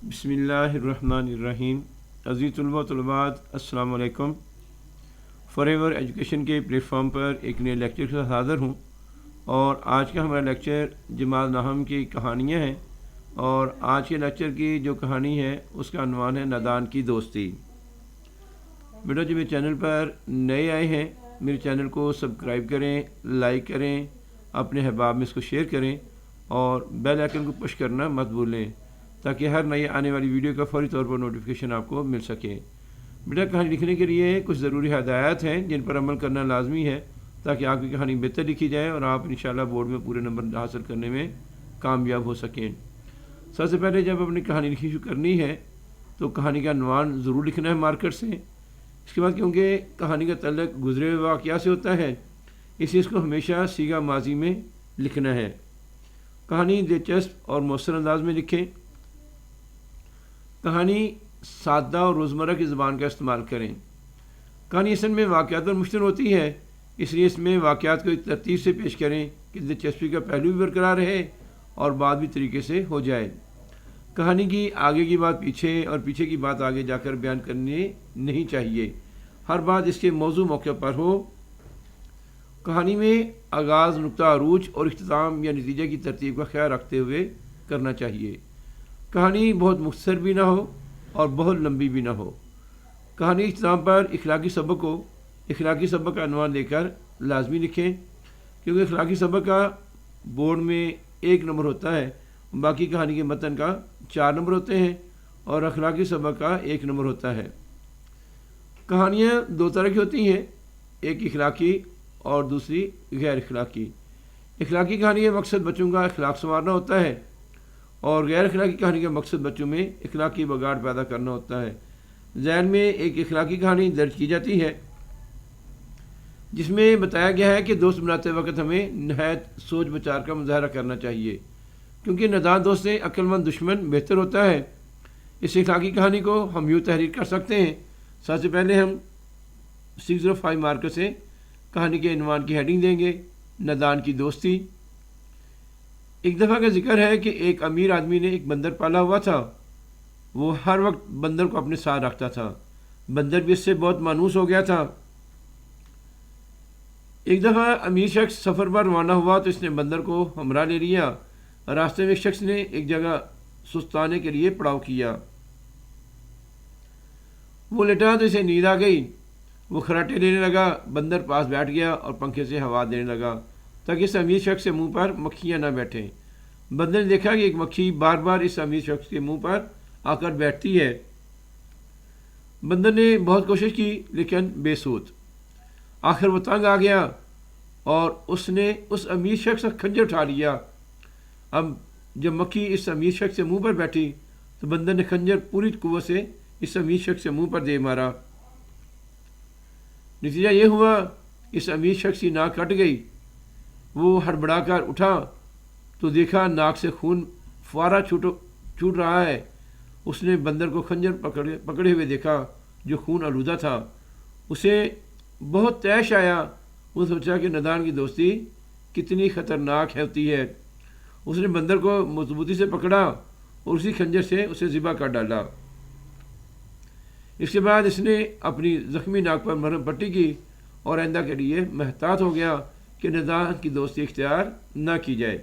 بسم اللہ الرحمن الرحیم۔ عزیز طلباء و طلبات السلام علیکم۔ فار ایور ایجوکیشن کے پلیٹ فارم پر ایک نئے لیکچر کے ساتھ حاضر ہوں، اور آج کا ہمارا لیکچر جماعت ناہم کی کہانیاں ہیں، اور آج کے لیکچر کی جو کہانی ہے اس کا عنوان ہے نادان کی دوستی۔ بیٹا جو میرے چینل پر نئے آئے ہیں، میرے چینل کو سبسکرائب کریں، لائک کریں، اپنے احباب میں اس کو شیئر کریں، اور بیل آئیکن کو پش کرنا مت بھولیں تاکہ ہر نئی آنے والی ویڈیو کا فوری طور پر نوٹیفیکیشن آپ کو مل سکے۔ بیٹا کہانی لکھنے کے لیے کچھ ضروری ہدایات ہیں جن پر عمل کرنا لازمی ہے تاکہ آپ کی کہانی بہتر لکھی جائے اور آپ انشاءاللہ بورڈ میں پورے نمبر حاصل کرنے میں کامیاب ہو سکیں۔ سب سے پہلے جب اپنی کہانی لکھی شروع کرنی ہے تو کہانی کا عنوان ضرور لکھنا ہے مارکر سے۔ اس کے بعد کیونکہ کہانی کا تعلق گزرے ہوئے واقعات سے ہوتا ہے، اس لیے اس کو ہمیشہ صیغہ ماضی میں لکھنا ہے۔ کہانی دلچسپ اور مؤثر انداز میں لکھیں۔ کہانی سادہ اور روزمرہ کی زبان کا استعمال کریں۔ کہانی اصل میں واقعات پر مشتمل ہوتی ہے، اس لیے اس میں واقعات کو ایک ترتیب سے پیش کریں کہ دلچسپی کا پہلو بھی برقرار رہے اور بات بھی طریقے سے ہو جائے۔ کہانی کی آگے کی بات پیچھے اور پیچھے کی بات آگے جا کر بیان کرنی نہیں چاہیے، ہر بات اس کے موضوع موقع پر ہو۔ کہانی میں آغاز، نقطہ عروج اور اختتام یا نتیجہ کی ترتیب کا خیال رکھتے ہوئے کرنا چاہیے۔ کہانی بہت مختصر بھی نہ ہو اور بہت لمبی بھی نہ ہو۔ کہانی اختتام پر اخلاقی سبق کا عنوان لے کر لازمی لکھیں، کیونکہ اخلاقی سبق کا بورڈ میں 1 نمبر ہوتا ہے، باقی کہانی کے متن کا 4 نمبر ہوتے ہیں اور اخلاقی سبق کا 1 نمبر ہوتا ہے۔ کہانیاں 2 طرح کی ہوتی ہیں، ایک اخلاقی اور دوسری غیر اخلاقی۔ اخلاقی کہانی کا مقصد بچوں کا اخلاق سنوارنا ہوتا ہے، اور غیر اخلاقی کہانی کا مقصد بچوں میں اخلاقی بگاڑ پیدا کرنا ہوتا ہے۔ ذہن میں ایک اخلاقی کہانی درج کی جاتی ہے جس میں بتایا گیا ہے کہ دوست بناتے وقت ہمیں نہایت سوچ بچار کا مظاہرہ کرنا چاہیے، کیونکہ نادان دوست سے عقل مند دشمن بہتر ہوتا ہے۔ اس اخلاقی کہانی کو ہم یوں تحریر کر سکتے ہیں۔ سب سے پہلے ہم 605 مارکر سے کہانی کے عنوان کی ہیڈنگ دیں گے، نادان کی دوستی۔ ایک دفعہ کا ذکر ہے کہ ایک امیر آدمی نے ایک بندر پالا ہوا تھا۔ وہ ہر وقت بندر کو اپنے ساتھ رکھتا تھا۔ بندر بھی اس سے بہت مانوس ہو گیا تھا۔ ایک دفعہ امیر شخص سفر پر روانہ ہوا تو اس نے بندر کو ہمراہ لے لیا۔ راستے میں ایک شخص نے ایک جگہ سستانے کے لیے پڑاؤ کیا۔ وہ لیٹا تو اسے نیند آ گئی۔ وہ خراٹے لینے لگا۔ بندر پاس بیٹھ گیا اور پنکھے سے ہوا دینے لگا تاکہ اس امیر شخص کے منہ پر مکھیاں نہ بیٹھیں۔ بندر نے دیکھا کہ ایک مکھی بار بار اس امیر شخص کے منہ پر آ کر بیٹھتی ہے۔ بندر نے بہت کوشش کی لیکن بے سود۔ آخر وہ تنگ آ گیا اور اس نے اس امیر شخص کا خنجر اٹھا لیا۔ اب جب مکھی اس امیر شخص کے منہ پر بیٹھی تو بندر نے خنجر پوری قوت سے اس امیر شخص کے منہ پر دے مارا۔ نتیجہ یہ ہوا اس امیر شخص کی ناک کٹ گئی۔ وہ ہڑبڑا کر اٹھا تو دیکھا ناک سے خون فوارہ چھوٹ رہا ہے۔ اس نے بندر کو خنجر پکڑے ہوئے دیکھا جو خون آلودہ تھا۔ اسے بہت طیش آیا۔ وہ سوچا کہ نادان کی دوستی کتنی خطرناک ہوتی ہے۔ اس نے بندر کو مضبوطی سے پکڑا اور اسی خنجر سے اسے ذبح کر ڈالا۔ اس کے بعد اس نے اپنی زخمی ناک پر مرہم پٹی کی اور آئندہ کے لیے محتاط ہو گیا کہ نادان کی دوستی اختیار نہ کی جائے۔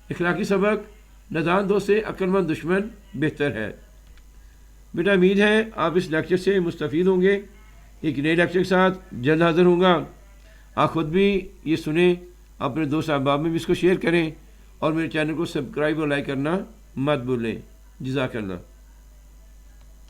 اخلاقی سبق، نادان دوست سے عقل مند دشمن بہتر ہے۔ بیٹا امید ہے آپ اس لیکچر سے مستفید ہوں گے۔ ایک نئے لیکچر کے ساتھ جلد حاضر ہوں گا۔ آپ خود بھی یہ سنیں، اپنے دوست احباب میں بھی اس کو شیئر کریں، اور میرے چینل کو سبسکرائب اور لائک کرنا مت بھولیں۔ جزاک اللہ۔